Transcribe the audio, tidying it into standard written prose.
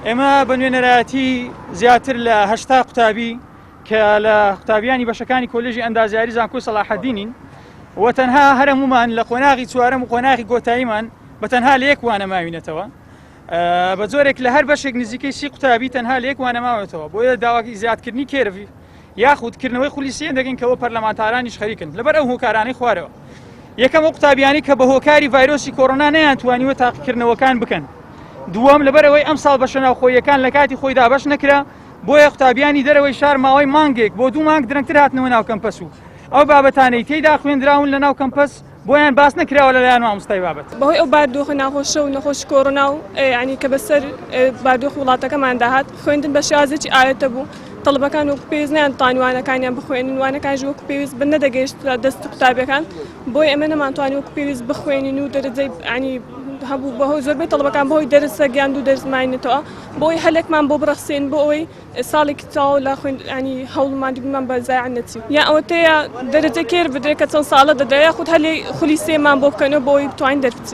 ئێمە بە نوێنەرایەتی زیاتر لە 80 قوتابی کە لە قوتابیانی بەشەکانی کۆلێژی ئەندازیاری زانکۆی سەلاحەدینین و تەنها هەرهەمومان لە قۆناغی چوارەم و قۆناغی گۆتاییمان بە تەنها لە یەک وانەماوینەتەوە بە زۆرێک لە هەر بەشێک نزیکەی 30 قوتابی تەنها لە یەک وانەماوێتەوە بۆیە داواکی زیادکردنی کێرەوی یاخودکردنەوەی خولیسیەن دەگەن کەەوە پەرلەمانتارانیش خەریکن لەبەر ئەو هۆکارانەی خوارەوە. یەکەم ئەو قوتابیانی کە بە هۆکاری ڤایرۆسی کۆڕۆنا نەیانتوانیوە تاقیکردنەوەکان بکەن. دووەم لەبەرەوەی ئەم ساڵ بەشە ناوخۆییەکان لە کاتی خۆی دابەش نەکرا بۆیە قوتابیانی دەرەوەی شار ماوەی مانگێک بۆ 2 مانگ درەنگتر هاتنەوە ناو کەمپەس و ئەو بابەتانەی تێیدا خوێندراون لە ناو کەمپەس بۆیان باس نەکراوە لەلایەن مامۆستای بابەت. بەهۆی ئەو بارودۆخە ناخۆشە و نەخۆشی کۆڕۆنا و ینی کە بەسەر بارودۆخ وڵاتەکەمان داهات خوێندن بە شێوازێکی ئاوێتە بوو. تەڵبەکان وەکو پێویست نیان وانەکانیان بخوێنن وانەکانیش وەکو پێویست بن نەدەگەیشت دەست قوتابیەکان بۆی ئەمە نەمانتوانی وەکو پێویست بخوێنین و دەرەجەی ینی هەبوو بەهۆی زۆربەی تەڵبەکان بەهۆی دەرسە گیان و دەرزمانێتەوە بۆی هەلێکمان بۆ بڕەخسێن بۆ ئەوەی ساڵێکی تاو لە ینی هەوڵمانی بمان بە زایان نەچی یا ئەوە تەیە دەرەجە کێر بدرێت کە چەند ساڵە دەدرێت یاخود هەلێ خولیسێمان بۆ بکەنەوە بۆی بتوانین دەربچین.